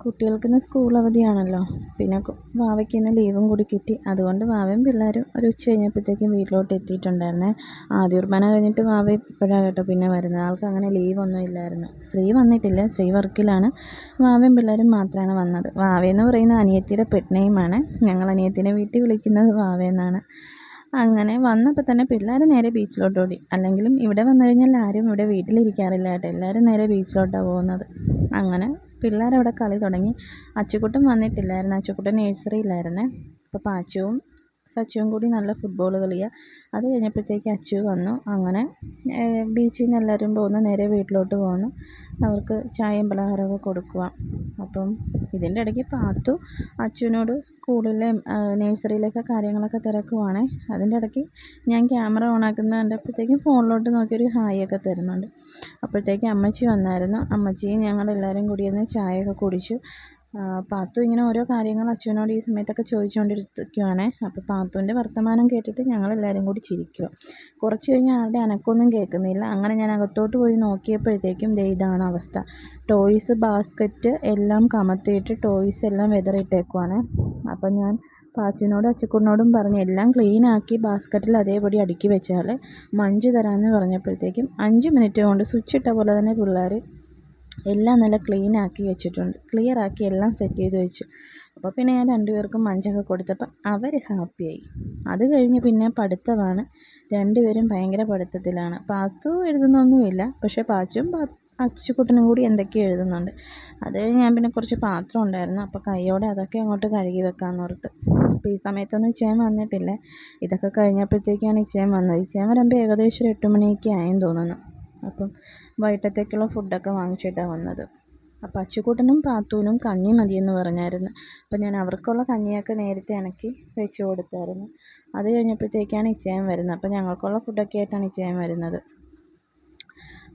കുട്ടികൾക്കിന്ന് school അവധിയാണല്ലോ. പിന്നെ വാവയ്ക്ക് ഇന്ന് ലീവും കൂടി കിട്ടി. അതുകൊണ്ട് വാവയും പിള്ളേരും ഒരു ഉച്ച കഴിഞ്ഞപ്പോഴത്തേക്കും വീട്ടിലോട്ട് എത്തിയിട്ടുണ്ടായിരുന്നേ. ആദ്യ കുർബാന കഴിഞ്ഞിട്ട് വാവ ഇപ്പോഴാണ് കേട്ടോ പിന്നെ വരുന്നത്. ആൾക്ക് അങ്ങനെ ലീവൊന്നും ഇല്ലായിരുന്നു. ശ്രീ വന്നിട്ടില്ല, ശ്രീ വർക്കിലാണ്. വാവയും പിള്ളേരും മാത്രമാണ് വന്നത്. വാവയെന്ന് പറയുന്ന അനിയത്തിയുടെ പെറ്റ് നെയിമാണ്. ഞങ്ങൾ അനിയത്തിനെ വീട്ടിൽ വിളിക്കുന്നത് വാവയെന്നാണ്. അങ്ങനെ വന്നപ്പോൾ തന്നെ പിള്ളേർ നേരെ ബീച്ചിലോട്ട് ഓടി. അല്ലെങ്കിലും ഇവിടെ വന്നു കഴിഞ്ഞാൽ ആരും ഇവിടെ വീട്ടിലിരിക്കാറില്ല കേട്ടോ. എല്ലാവരും നേരെ ബീച്ചിലോട്ടാണ് പോകുന്നത്. അങ്ങനെ പിള്ളേരവിടെ കളി തുടങ്ങി. അച്ചുക്കുട്ടൻ വന്നിട്ടില്ലായിരുന്നു. അച്ചുക്കുട്ടൻ നഴ്സറിയിലായിരുന്നേ. അപ്പോൾ പാച്ചുവും സച്ചുവും കൂടി നല്ല ഫുട്ബോൾ കളിയാണ്. അത് കഴിഞ്ഞപ്പോഴത്തേക്ക് അച്ചു വന്നു. അങ്ങനെ ബീച്ചിൽ നിന്ന് എല്ലാവരും പോകുന്നു, നേരെ വീട്ടിലോട്ട് പോകുന്നു. അവർക്ക് ചായയും പലഹാരമൊക്കെ കൊടുക്കുക. അപ്പം ഇതിൻ്റെ ഇടയ്ക്ക് പാത്തു അച്ചുവിനോട് സ്കൂളിലെ നഴ്സറിയിലൊക്കെ കാര്യങ്ങളൊക്കെ തിരക്കുവാണ്. അതിൻ്റെ ഇടയ്ക്ക് ഞാൻ ക്യാമറ ഓണാക്കുന്നത് കണ്ടപ്പോഴത്തേക്കും ഫോണിലോട്ട് നോക്കിയൊരു ഹായൊക്കെ തരുന്നുണ്ട്. അപ്പോഴത്തേക്ക് അമ്മച്ചി വന്നായിരുന്നു. അമ്മച്ചിയും ഞങ്ങളെല്ലാവരും കൂടി ഒന്ന് ചായയൊക്കെ കുടിച്ചു. പാത്തു ഇങ്ങനെ ഓരോ കാര്യങ്ങൾ അച്ചുവിനോട് ഈ സമയത്തൊക്കെ ചോദിച്ചുകൊണ്ടിരിക്കുകയാണ്. അപ്പോൾ പാത്തുവിൻ്റെ വർത്തമാനം കേട്ടിട്ട് ഞങ്ങളെല്ലാവരും കൂടി ചിരിക്കുക. കുറച്ച് കഴിഞ്ഞ് ആരുടെ അനക്കമൊന്നും കേൾക്കുന്നില്ല. അങ്ങനെ ഞാൻ അകത്തോട്ട് പോയി നോക്കിയപ്പോഴത്തേക്കും ഇതാണ് അവസ്ഥ. ടോയ്സ് ബാസ്ക്കറ്റ് എല്ലാം കമത്തിയിട്ട് ടോയ്സ് എല്ലാം വെതറിയിട്ടേക്കുവാണ്. അപ്പം ഞാൻ പാച്ചുവിനോടും അച്ചുക്കുട്ടനോടും പറഞ്ഞ് എല്ലാം ക്ലീനാക്കി ബാസ്ക്കറ്റിൽ അതേപടി അടുക്കി വെച്ചാൽ മഞ്ച് തരാമെന്ന് പറഞ്ഞപ്പോഴത്തേക്കും 5 മിനിറ്റ് കൊണ്ട് സ്വിച്ച് ഇട്ട പോലെ തന്നെ പിള്ളേർ എല്ലാം നല്ല ക്ലീനാക്കി വെച്ചിട്ടുണ്ട്. ക്ലിയറാക്കി എല്ലാം സെറ്റ് ചെയ്ത് വെച്ചു. അപ്പോൾ പിന്നെ ഞാൻ 2 പേർക്കും മഞ്ചൊക്കെ കൊടുത്തപ്പോൾ അവർ ഹാപ്പിയായി. അത് കഴിഞ്ഞ് പിന്നെ പഠിത്തമാണ്. 2 പേരും ഭയങ്കര പഠിത്തത്തിലാണ്. പാത്തു എഴുതുന്നൊന്നുമില്ല, പക്ഷേ പാച്ചും അച്ചുക്കുട്ടനും കൂടി എന്തൊക്കെയോ എഴുതുന്നുണ്ട്. അത് കഴിഞ്ഞ് ഞാൻ പിന്നെ കുറച്ച് പാത്രം ഉണ്ടായിരുന്നു. അപ്പോൾ കൈയോടെ അതൊക്കെ അങ്ങോട്ട് കഴുകി വെക്കാമെന്ന് ഓർത്ത്. അപ്പോൾ ഈ സമയത്തൊന്നും ഇച്ചയൻ വന്നിട്ടില്ല. ഇതൊക്കെ കഴിഞ്ഞപ്പോഴത്തേക്കാണ് ഇച്ചയൻ വന്നത്. ഇച്ചയൻ വരുമ്പോൾ ഏകദേശം ഒരു 8 മണിയൊക്കെ ആയെന്ന് തോന്നുന്നു. അപ്പം വൈകിട്ടത്തേക്കുള്ള ഫുഡൊക്കെ വാങ്ങിച്ചിട്ടാണ് വന്നത്. അപ്പോൾ അച്ചുക്കുട്ടനും പാത്തുവിനും കഞ്ഞി മതിയെന്ന് പറഞ്ഞായിരുന്നു. അപ്പോൾ ഞാൻ അവർക്കുള്ള കഞ്ഞിയൊക്കെ നേരത്തെ ഇണക്കി വെച്ച് കൊടുത്തായിരുന്നു. അത് കഴിഞ്ഞപ്പോഴത്തേക്കാണ് ഇച്ചയൻ വരുന്നത്. അപ്പോൾ ഞങ്ങൾക്കുള്ള ഫുഡൊക്കെ ആയിട്ടാണ് ഇച്ചയൻ വരുന്നത്.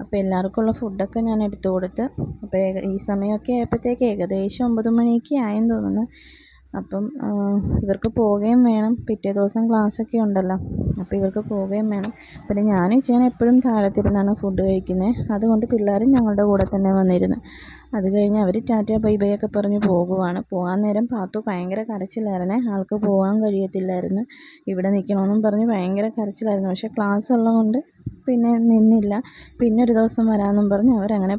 അപ്പോൾ എല്ലാവർക്കുള്ള ഫുഡൊക്കെ ഞാൻ എടുത്തു കൊടുത്ത്. അപ്പോൾ ഈ സമയമൊക്കെ ആയപ്പോഴത്തേക്ക് ഏകദേശം 9 മണിയൊക്കെ ആയെന്ന് തോന്നുന്നു. അപ്പം ഇവർക്ക് പോവുകയും വേണം. പിറ്റേ ദിവസം ക്ലാസ്സൊക്കെ ഉണ്ടല്ലോ. അപ്പോൾ ഇവർക്ക് പോവുകയും വേണം. പിന്നെ ഞാനും ചെയ്യാൻ എപ്പോഴും താഴത്തിരുന്നാണ് ഫുഡ് കഴിക്കുന്നത്. അതുകൊണ്ട് പിള്ളേരും ഞങ്ങളുടെ കൂടെ തന്നെ വന്നിരുന്നു. അത് കഴിഞ്ഞ് അവർ ടാറ്റ ബൈ ബൈ ഒക്കെ പറഞ്ഞ് പോകുവാണ്. പോകാൻ നേരം പാത്തു ഭയങ്കര കരച്ചിലായിരുന്നേ. ആൾക്ക് പോകാൻ കഴിയത്തില്ലായിരുന്നു. ഇവിടെ നിൽക്കണമെന്നും പറഞ്ഞ് ഭയങ്കര കരച്ചിലായിരുന്നു. പക്ഷേ ക്ലാസ് ഉള്ളതുകൊണ്ട് പിന്നെ നിന്നില്ല. പിന്നെ ഒരു ദിവസം വരാമെന്നും പറഞ്ഞ് അവരങ്ങനെ